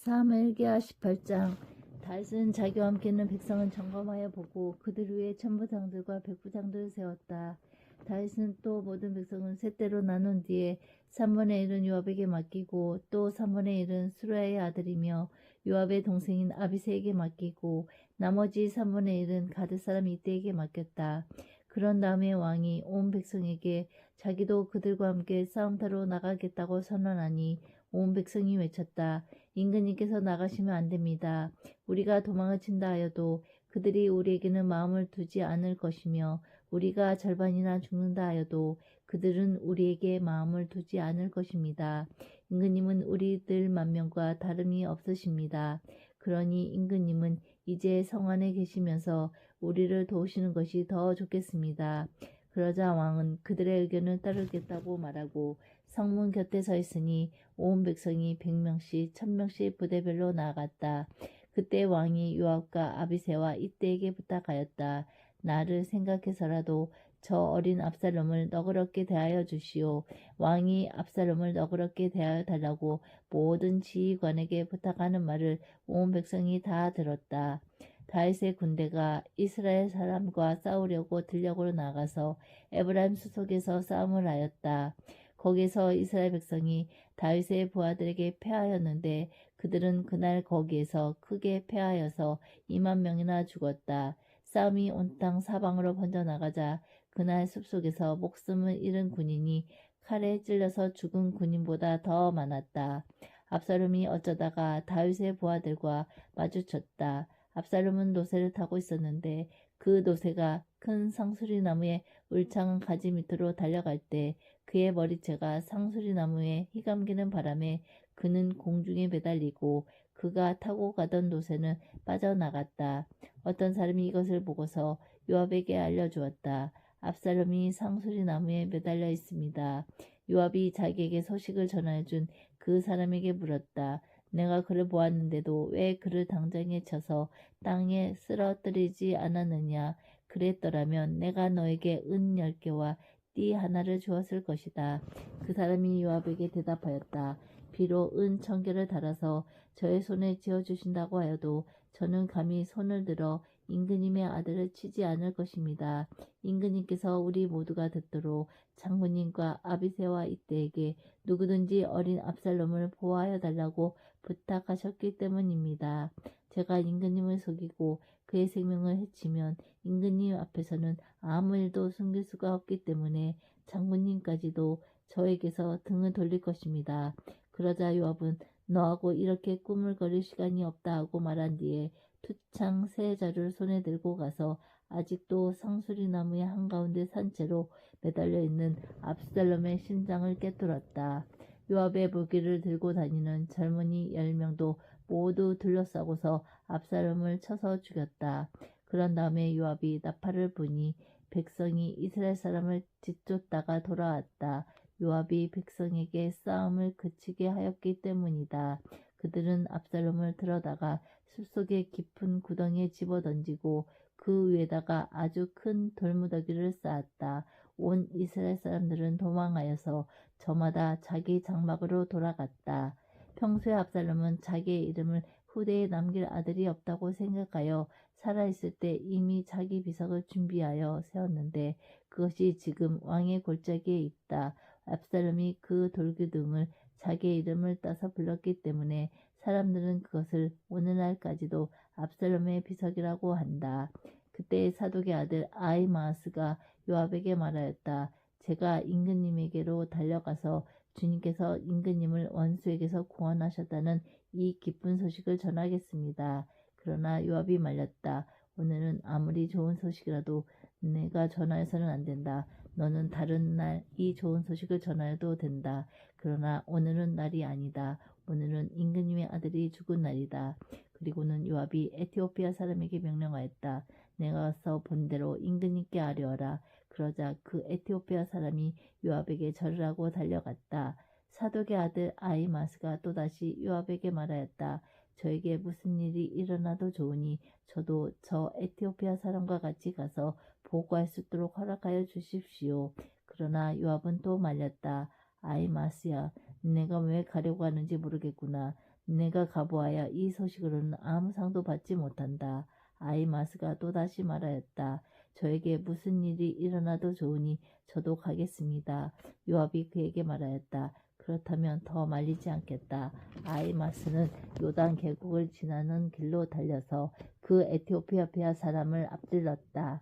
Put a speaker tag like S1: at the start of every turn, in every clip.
S1: 사무엘기하 18장. 다윗은 자기와 함께 있는 백성은 점검하여 보고 그들 위에 천부장들과 백부장들을 세웠다. 다윗은 또 모든 백성은 셋대로 나눈 뒤에 3분의 1은 요압에게 맡기고 또 3분의 1은 수라의 아들이며 요압의 동생인 아비새에게 맡기고 나머지 3분의 1은 가드 사람 이때에게 맡겼다. 그런 다음에 왕이 온 백성에게 자기도 그들과 함께 싸움터로 나가겠다고 선언하니 온 백성이 외쳤다. 임금님께서 나가시면 안 됩니다. 우리가 도망을 친다 하여도 그들이 우리에게는 마음을 두지 않을 것이며 우리가 절반이나 죽는다 하여도 그들은 우리에게 마음을 두지 않을 것입니다. 임금님은 우리들 만명과 다름이 없으십니다. 그러니 임금님은 이제 성 안에 계시면서 우리를 도우시는 것이 더 좋겠습니다. 그러자 왕은 그들의 의견을 따르겠다고 말하고 성문 곁에 서 있으니 온 백성이 100명씩 1000명씩 부대별로 나아갔다. 그때 왕이 요압과 아비새와 이때에게 부탁하였다. 나를 생각해서라도 저 어린 압살롬을 너그럽게 대하여 주시오. 왕이 압살롬을 너그럽게 대하여 달라고 모든 지휘관에게 부탁하는 말을 온 백성이 다 들었다. 다윗의 군대가 이스라엘 사람과 싸우려고 들녘으로 나가서 에브라임 수속에서 싸움을 하였다. 거기서 이스라엘 백성이 다윗의 부하들에게 패하였는데 그들은 그날 거기에서 크게 패하여서 2만 명이나 죽었다. 싸움이 온 땅 사방으로 번져나가자 그날 숲속에서 목숨을 잃은 군인이 칼에 찔려서 죽은 군인보다 더 많았다. 압살롬이 어쩌다가 다윗의 부하들과 마주쳤다. 압살롬은 노새를 타고 있었는데 그 노새가 큰 상수리나무의 울창한 가지 밑으로 달려갈 때 그의 머리채가 상수리나무에 휘감기는 바람에 그는 공중에 매달리고 그가 타고 가던 노새는 빠져나갔다. 어떤 사람이 이것을 보고서 요압에게 알려주었다. 압살롬이 상수리나무에 매달려 있습니다. 요압이 자기에게 소식을 전해준 그 사람에게 물었다. 내가 그를 보았는데도 왜 그를 당장에 쳐서 땅에 쓰러뜨리지 않았느냐. 그랬더라면 내가 너에게 은 10개와 띠 하나를 주었을 것이다. 그 사람이 요압에게 대답하였다. 비록 은 1000개를 달아서 저의 손에 쥐어주신다고 하여도 저는 감히 손을 들어 임금님의 아들을 치지 않을 것입니다. 임금님께서 우리 모두가 듣도록 장군님과 아비새와 이때에게 누구든지 어린 압살롬을 보호하여 달라고 부탁하셨기 때문입니다. 제가 임금님을 속이고 그의 생명을 해치면 임금님 앞에서는 아무 일도 숨길 수가 없기 때문에 장군님까지도 저에게서 등을 돌릴 것입니다. 그러자 요압은 너하고 이렇게 꾸물거릴 시간이 없다 하고 말한 뒤에 투창 세 자루를 손에 들고 가서 아직도 상수리나무의 한가운데 산채로 매달려 있는 압살롬의 심장을 꿰뚫었다. 요압의 무기를 들고 다니는 젊은이 10명도 모두 둘러싸고서 압살롬을 쳐서 죽였다. 그런 다음에 요압이 나팔을 부니 백성이 이스라엘 사람을 뒤쫓다가 돌아왔다. 요압이 백성에게 싸움을 그치게 하였기 때문이다. 그들은 압살롬을 들어다가 숲속의 깊은 구덩이에 집어던지고 그 위에다가 아주 큰 돌무더기를 쌓았다. 온 이스라엘 사람들은 도망하여서 저마다 자기 장막으로 돌아갔다. 평소에 압살롬은 자기의 이름을 후대에 남길 아들이 없다고 생각하여 살아있을 때 이미 자기 비석을 준비하여 세웠는데 그것이 지금 왕의 골짜기에 있다. 압살롬이 그 돌기둥을 자기의 이름을 따서 불렀기 때문에 사람들은 그것을 오늘날까지도 압살롬의 비석이라고 한다. 그때 사독의 아들 아히마아스가 요압에게 말하였다. 제가 임금님에게로 달려가서 주님께서 임금님을 원수에게서 구원하셨다는 이 기쁜 소식을 전하겠습니다. 그러나 요압이 말렸다. 오늘은 아무리 좋은 소식이라도 내가 전하여서는 안 된다. 너는 다른 날 이 좋은 소식을 전하여도 된다. 그러나 오늘은 날이 아니다. 오늘은 임금님의 아들이 죽은 날이다. 그리고는 요압이 에티오피아 사람에게 명령하였다. 내가 가서 본 대로 임금님께 아뢰어라. 그러자 그 에티오피아 사람이 요압에게 절하고 달려갔다. 사독의 아들 아히마스가 또다시 요압에게 말하였다. 저에게 무슨 일이 일어나도 좋으니 저도 저 에티오피아 사람과 같이 가서 보고할 수 있도록 허락하여 주십시오. 그러나 요압은 또 말렸다. 아히마스야, 내가 왜 가려고 하는지 모르겠구나. 내가 가보아야 이 소식으로는 아무 상도 받지 못한다. 아히마스가 또다시 말하였다. 저에게 무슨 일이 일어나도 좋으니 저도 가겠습니다. 요압이 그에게 말하였다. 그렇다면 더 말리지 않겠다. 아히마스는 요단 계곡을 지나는 길로 달려서 그 에티오피아 사람을 앞질렀다.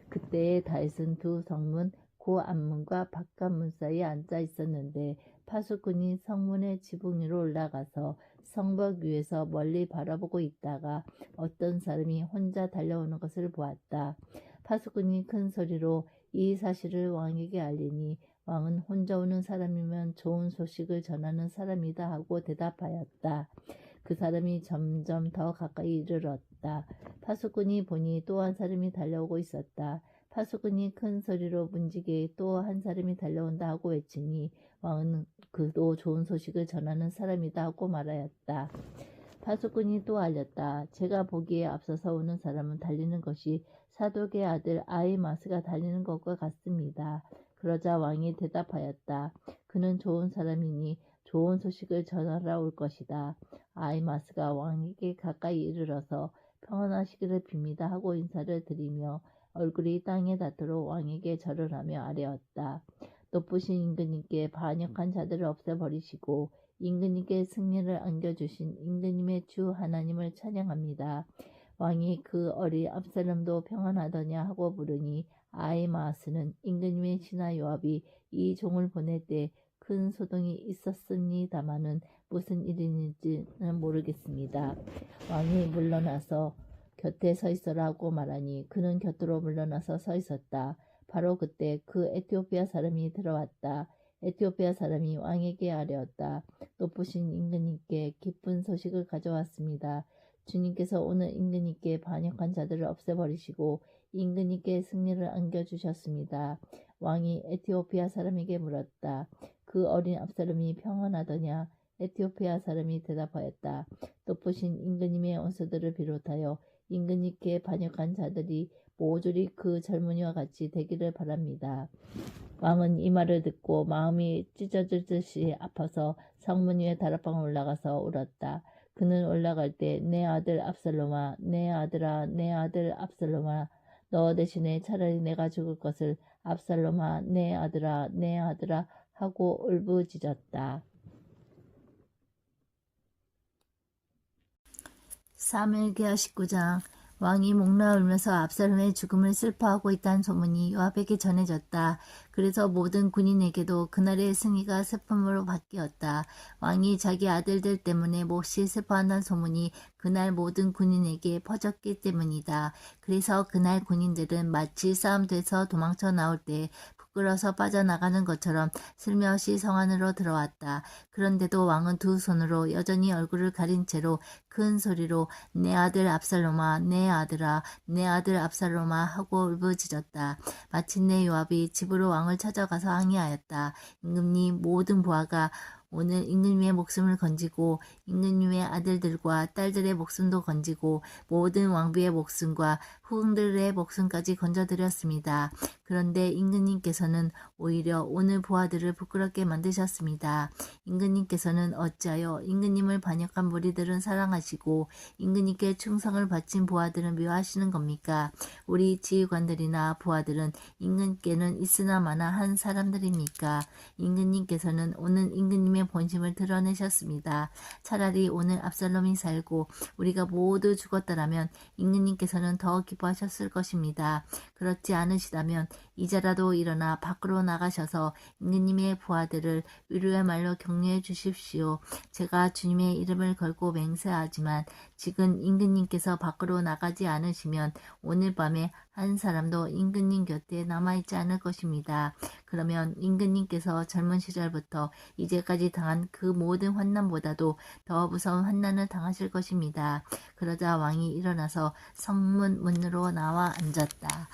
S1: 그때의 다윗은 두 성문 고 앞문과 바깥문 사이에 앉아 있었는데 파수꾼이 성문의 지붕 위로 올라가서 성벽 위에서 멀리 바라보고 있다가 어떤 사람이 혼자 달려오는 것을 보았다. 파수꾼이 큰 소리로 이 사실을 왕에게 알리니 왕은 혼자 오는 사람이면 좋은 소식을 전하는 사람이다 하고 대답하였다. 그 사람이 점점 더 가까이 이르렀다. 파수꾼이 보니 또 한 사람이 달려오고 있었다. 파수꾼이 큰 소리로 문지기에 또 한 사람이 달려온다 하고 외치니 왕은 그도 좋은 소식을 전하는 사람이다 하고 말하였다. 파수꾼이 또 알렸다. 제가 보기에 앞서서 오는 사람은 달리는 것이 사독의 아들 아히마스가 달리는 것과 같습니다. 그러자 왕이 대답하였다. 그는 좋은 사람이니 좋은 소식을 전하러 올 것이다. 아히마스가 왕에게 가까이 이르러서 평안하시기를 빕니다 하고 인사를 드리며 얼굴이 땅에 닿도록 왕에게 절을 하며 아뢰었다. 높으신 임금님께 반역한 자들을 없애버리시고 임금님께 승리를 안겨주신 임금님의 주 하나님을 찬양합니다. 왕이 그 어린 압살롬도 평안하더냐 하고 물으니 아히마스는 임금님의 신하 요압이 이 종을 보낼 때 큰 소동이 있었습니다마는 무슨 일인지는 모르겠습니다. 왕이 물러나서 곁에 서 있으라고 말하니 그는 곁으로 물러나서 서 있었다. 바로 그때 그 에티오피아 사람이 들어왔다. 에티오피아 사람이 왕에게 아뢰었다. 높으신 임금님께 기쁜 소식을 가져왔습니다. 주님께서 오늘 임금님께 반역한 자들을 없애버리시고 임금님께 승리를 안겨주셨습니다. 왕이 에티오피아 사람에게 물었다. 그 어린 압살롬이 평안하더냐? 에티오피아 사람이 대답하였다. 높으신 임금님의 원수들을 비롯하여 임금님께 반역한 자들이 모조리 그 젊은이와 같이 되기를 바랍니다. 왕은 이 말을 듣고 마음이 찢어질 듯이 아파서 성문 위에 다락방에 올라가서 울었다. 그는 올라갈 때 내 아들 압살롬아, 내 아들아, 내 아들 압살롬아, 너 대신에 차라리 내가 죽을 것을 압살롬아, 내 아들아, 내 아들아 하고 울부짖었다. 사무엘기하 19장. 왕이 목나 울면서 압살롬의 죽음을 슬퍼하고 있다는 소문이 요압에게 전해졌다. 그래서 모든 군인에게도 그날의 승리가 슬픔으로 바뀌었다. 왕이 자기 아들들 때문에 몹시 슬퍼한다는 소문이 그날 모든 군인에게 퍼졌기 때문이다. 그래서 그날 군인들은 마치 싸움돼서 도망쳐 나올 때 부끄러워서 빠져나가는 것처럼 슬며시 성 안으로 들어왔다. 그런데도 왕은 두 손으로 여전히 얼굴을 가린 채로 큰 소리로 내 아들 압살롬아, 내 아들아, 내 아들 압살롬아 하고 울부짖었다. 마침내 요압이 집으로 왕을 찾아가서 항의하였다. 임금님 모든 부하가 오늘 임금님의 목숨을 건지고 임금님의 아들들과 딸들의 목숨도 건지고 모든 왕비의 목숨과 후궁들의 목숨까지 건져드렸습니다. 그런데 임금님께서는 오히려 오늘 부하들을 부끄럽게 만드셨습니다. 임금님께서는 어찌하여 임금님을 반역한 무리들은 사랑하시고 임금님께 충성을 바친 부하들은 미워하시는 겁니까? 우리 지휘관들이나 부하들은 임금께는 있으나 마나 한 사람들입니까? 임금님께서는 오늘 임금님의 본심을 드러내셨습니다. 차라리 오늘 압살롬이 살고 우리가 모두 죽었더라면 임금님께서는 더 기뻐하셨을 것입니다. 그렇지 않으시다면 이제라도 일어나 밖으로 나가셔서 임금님의 부하들을 위로의 말로 격려해 주십시오. 제가 주님의 이름을 걸고 맹세하지만 지금 임금님께서 밖으로 나가지 않으시면 오늘 밤에 한 사람도 임금님 곁에 남아있지 않을 것입니다. 그러면 임금님께서 젊은 시절부터 이제까지 당한 그 모든 환난보다도 더 무서운 환난을 당하실 것입니다. 그러자 왕이 일어나서 성문 문으로 나와 앉았다.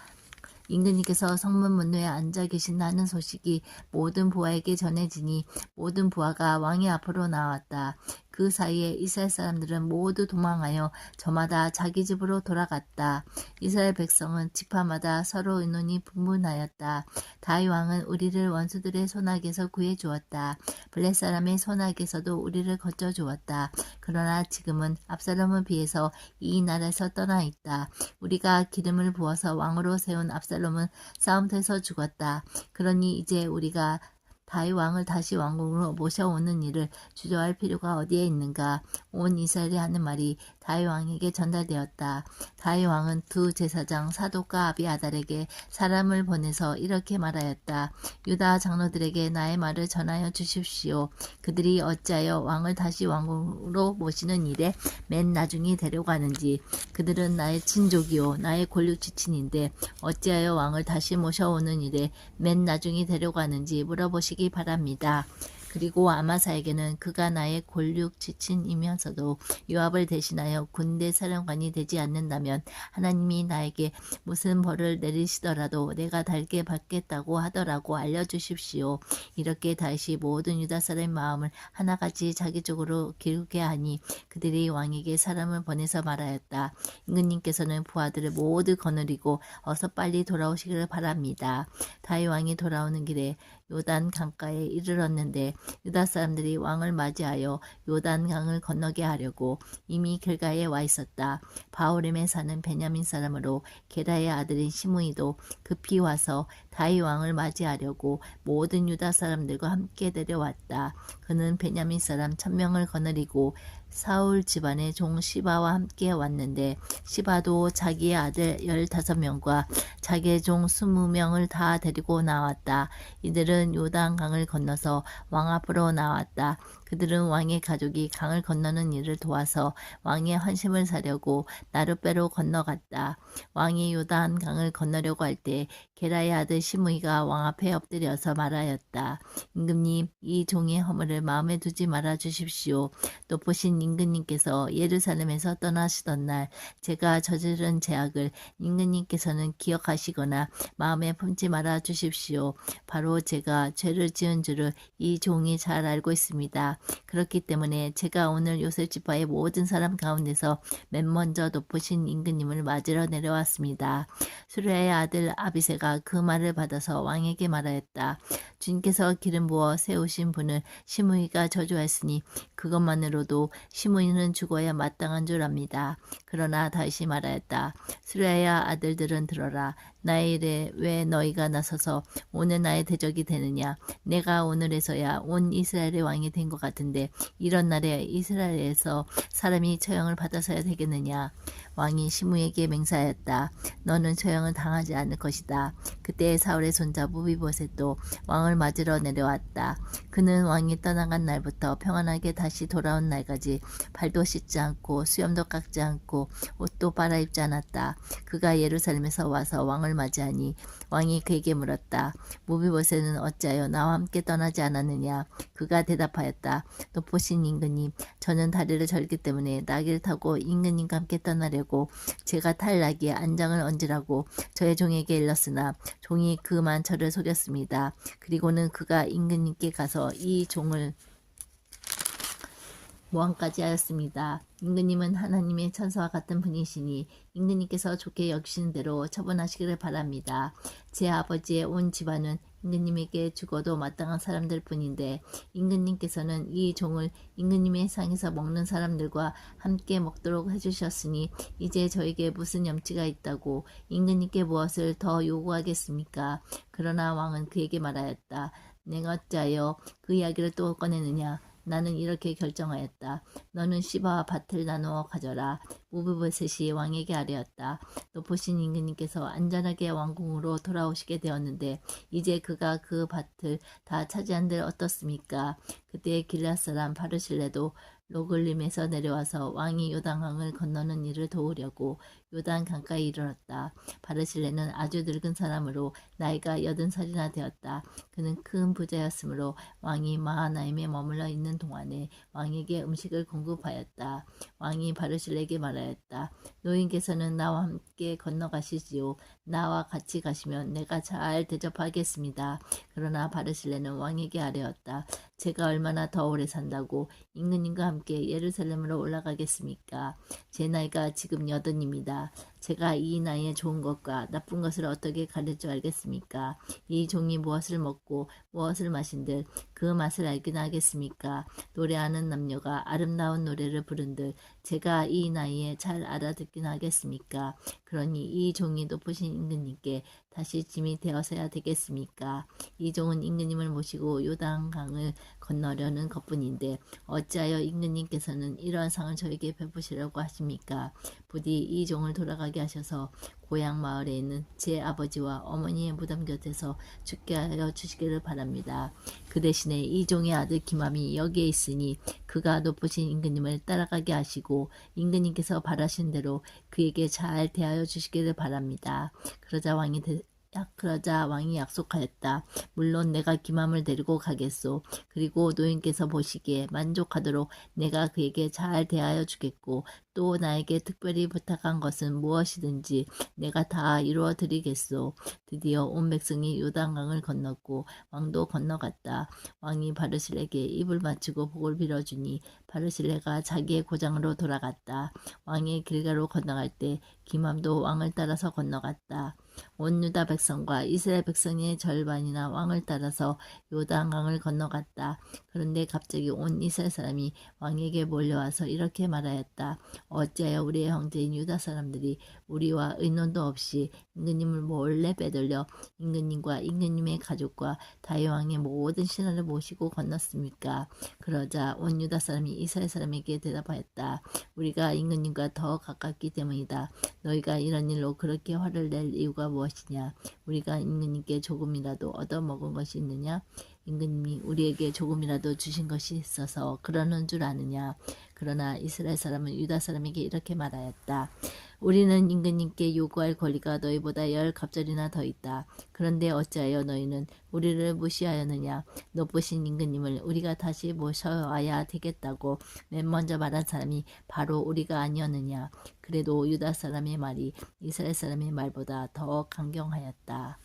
S1: 임금님께서 성문 문에 앉아 계신다는 소식이 모든 부하에게 전해지니 모든 부하가 왕의 앞으로 나왔다. 그 사이에 이스라엘 사람들은 모두 도망하여 저마다 자기 집으로 돌아갔다. 이스라엘 백성은 지파마다 서로 의논이 분분하였다. 다윗 왕은 우리를 원수들의 손아귀에서 구해 주었다. 블레 사람의 손아귀에서도 우리를 건져 주었다. 그러나 지금은 압살롬에 비해서 이 나라에서 떠나 있다. 우리가 기름을 부어서 왕으로 세운 압살롬은 싸움터에서 죽었다. 그러니 이제 우리가 다윗 왕을 다시 왕궁으로 모셔오는 일을 주저할 필요가 어디에 있는가. 온 이스라엘이 하는 말이 다윗 왕에게 전달되었다. 다윗 왕은 두 제사장 사독과 아비아달에게 사람을 보내서 이렇게 말하였다. 유다 장로들에게 나의 말을 전하여 주십시오. 그들이 어찌하여 왕을 다시 왕궁으로 모시는 일에 맨 나중이 데려가는지. 그들은 나의 친족이요 나의 권력 지친인데 어찌하여 왕을 다시 모셔오는 일에 맨 나중이 데려가는지 물어보시기 바랍니다. 그리고 아마사에게는 그가 나의 골육 지친이면서도 요압을 대신하여 군대 사령관이 되지 않는다면 하나님이 나에게 무슨 벌을 내리시더라도 내가 달게 받겠다고 하더라고 알려주십시오. 이렇게 다윗이 모든 유다 사람의 마음을 하나같이 자기 쪽으로 기울게 하니 그들이 왕에게 사람을 보내서 말하였다. 임금님께서는 부하들을 모두 거느리고 어서 빨리 돌아오시기를 바랍니다. 다윗 왕이 돌아오는 길에 요단 강가에 이르렀는데 유다 사람들이 왕을 맞이하여 요단 강을 건너게 하려고 이미 길가에 와 있었다. 바오림에 사는 베냐민 사람으로 게라의 아들인 시므이도 급히 와서 다윗 왕을 맞이하려고 모든 유다 사람들과 함께 내려왔다. 그는 베냐민 사람 1000명을 거느리고 사울 집안의 종 시바와 함께 왔는데 시바도 자기의 아들 15명과 자기의 종 20명을 다 데리고 나왔다. 이들은 요단강을 건너서 왕 앞으로 나왔다. 그들은 왕의 가족이 강을 건너는 일을 도와서 왕의 환심을 사려고 나룻배로 건너갔다. 왕이 요단강을 건너려고 할 때 게라의 아들 시므이가 왕 앞에 엎드려서 말하였다. 임금님, 이 종의 허물을 마음에 두지 말아 주십시오. 높으신 임금님께서 예루살렘에서 떠나시던 날 제가 저지른 죄악을 임금님께서는 기억하시거나 마음에 품지 말아 주십시오. 바로 제가 죄를 지은 줄을 이 종이 잘 알고 있습니다. 그렇기 때문에 제가 오늘 요셉 지파의 모든 사람 가운데서 맨 먼저 높으신 임금님을 맞으러 내려왔습니다. 수레의 아들 아비새가 그 말을 받아서 왕에게 말하였다. 주님께서 기름 부어 세우신 분을 시므이가 저주하였으니 그것만으로도 시므이는 죽어야 마땅한 줄 압니다. 그러나 다윗이 말하였다. 수레의 아들들은 들어라. 나의 일에 왜 너희가 나서서 오늘 나의 대적이 되느냐. 내가 오늘에서야 온 이스라엘의 왕이 된 것 같은데 이런 날에 이스라엘에서 사람이 처형을 받아서야 되겠느냐. 왕이 시므에게 맹세하였다. 너는 처형을 당하지 않을 것이다. 그때 사울의 손자 무비보셋도 왕을 맞으러 내려왔다. 그는 왕이 떠나간 날부터 평안하게 다시 돌아온 날까지 발도 씻지 않고 수염도 깎지 않고 옷도 빨아입지 않았다. 그가 예루살렘에서 와서 왕을 맞이하니 왕이 그에게 물었다. 무비보셋은 어찌하여 나와 함께 떠나지 않았느냐. 그가 대답하였다. 높으신 임금님, 저는 다리를 절기 때문에 나귀를 타고 임금님과 함께 떠나려고 제가 탈 나귀에 안장을 얹으라고 저의 종에게 일렀으나 종이 그만 저를 속였습니다. 그리고는 그가 임금님께 가서 이 종을 모함까지 하였습니다. 임금님은 하나님의 천사와 같은 분이시니 임금님께서 좋게 여기시는 대로 처분하시기를 바랍니다. 제 아버지의 온 집안은 임금님에게 죽어도 마땅한 사람들 뿐인데 임금님께서는 이 종을 임금님의 상에서 먹는 사람들과 함께 먹도록 해주셨으니 이제 저에게 무슨 염치가 있다고 임금님께 무엇을 더 요구하겠습니까? 그러나 왕은 그에게 말하였다. 내가 어찌하여 그 이야기를 또 꺼내느냐. 나는 이렇게 결정하였다. 너는 시바와 밭을 나누어 가져라. 무비보셋이 왕에게 아뢰었다. 높으신 임금님께서 안전하게 왕궁으로 돌아오시게 되었는데 이제 그가 그 밭을 다 차지한들 어떻습니까? 그때 길앗 사람 바르실레도 로글림에서 내려와서 왕이 요단강을 건너는 일을 도우려고 요단 강가에 이르렀다. 바르실레는 아주 늙은 사람으로 나이가 80살이나 되었다. 그는 큰 부자였으므로 왕이 마하나임에 머물러 있는 동안에 왕에게 음식을 공급하였다. 왕이 바르실레에게 말하였다. 노인께서는 나와 함께 건너가시지요. 나와 같이 가시면 내가 잘 대접하겠습니다. 그러나 바르실레는 왕에게 아뢰었다. 제가 얼마나 더 오래 산다고 임금님과 함께 예루살렘으로 올라가겠습니까? 제 나이가 지금 80입니다. 제가 이 나이에 좋은 것과 나쁜 것을 어떻게 가릴 줄 알겠습니까? 이 종이 무엇을 먹고 무엇을 마신들 그 맛을 알기나 하겠습니까? 노래하는 남녀가 아름다운 노래를 부른들 제가 이 나이에 잘 알아듣기나 하겠습니까? 그러니 이 종이 높으신 임금님께 다시 짐이 되어서야 되겠습니까? 이 종은 임금님을 모시고 요단강을 건너려는 것뿐인데 어찌하여 임금님께서는 이러한 상을 저에게 베푸시려고 하십니까? 부디 이 종을 돌아가게 하셔서 고향 마을에 있는 제 아버지와 어머니의 무덤 곁에서 죽게 하여 주시기를 바랍니다. 그 대신에 이 종의 아들 기맘이 여기에 있으니 그가 높으신 임금님을 따라가게 하시고 임금님께서 바라신 대로 그에게 잘 대하여 주시기를 바랍니다. 그러자 왕이 약속하였다. 물론 내가 기맘을 데리고 가겠소. 그리고 노인께서 보시기에 만족하도록 내가 그에게 잘 대하여 주겠고 또 나에게 특별히 부탁한 것은 무엇이든지 내가 다 이루어 드리겠소. 드디어 온 백성이 요단강을 건넜고 왕도 건너갔다. 왕이 바르실에게 입을 맞추고 복을 빌어주니 바르실레가 자기의 고장으로 돌아갔다. 왕이 길가로 건너갈 때 기맘도 왕을 따라서 건너갔다. 온 유다 백성과 이스라엘 백성의 절반이나 왕을 따라서 요단강을 건너갔다. 그런데 갑자기 온 이스라엘 사람이 왕에게 몰려와서 이렇게 말하였다. 어찌하여 우리의 형제인 유다 사람들이 우리와 의논도 없이 임금님을 몰래 빼돌려 임금님과 임금님의 가족과 다윗 왕의 모든 신하를 모시고 건넜습니까? 그러자 온 유다 사람이 이스라엘 사람에게 대답하였다. 우리가 임금님과 더 가깝기 때문이다. 너희가 이런 일로 그렇게 화를 낼 이유가 무엇이냐? 우리가 임금님께 조금이라도 얻어먹은 것이 있느냐? 임금님이 우리에게 조금이라도 주신 것이 있어서 그러는 줄 아느냐? 그러나 이스라엘 사람은 유다 사람에게 이렇게 말하였다. 우리는 임금님께 요구할 권리가 너희보다 10갑절이나 더 있다. 그런데 어찌하여 너희는 우리를 무시하였느냐? 높으신 임금님을 우리가 다시 모셔와야 되겠다고 맨 먼저 말한 사람이 바로 우리가 아니었느냐? 그래도 유다 사람의 말이 이스라엘 사람의 말보다 더 강경하였다.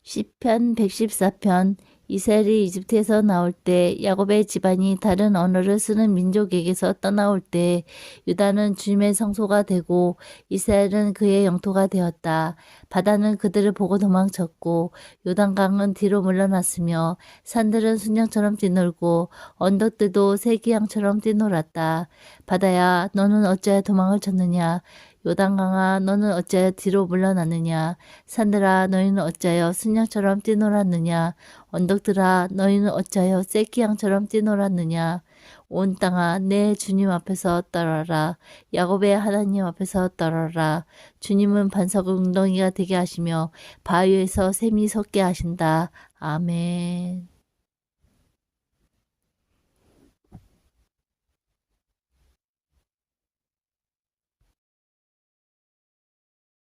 S1: 시편 114편. 이스라엘이 이집트에서 나올 때 야곱의 집안이 다른 언어를 쓰는 민족에게서 떠나올 때 유다는 주님의 성소가 되고 이스라엘은 그의 영토가 되었다. 바다는 그들을 보고 도망쳤고 요단강은 뒤로 물러났으며 산들은 순양처럼 뛰놀고 언덕들도 새기양처럼 뛰놀았다. 바다야 너는 어찌하여 도망을 쳤느냐? 요단강아 너는 어찌하여 뒤로 물러났느냐? 산들아 너희는 어찌하여 순양처럼 뛰놀았느냐? 언덕들아 너희는 어찌하여 새끼양처럼 뛰놀았느냐? 온 땅아 내 주님 앞에서 떨어라. 야곱의 하나님 앞에서 떨어라. 주님은 반석 웅덩이가 되게 하시며 바위에서 샘이 솟게 하신다. 아멘.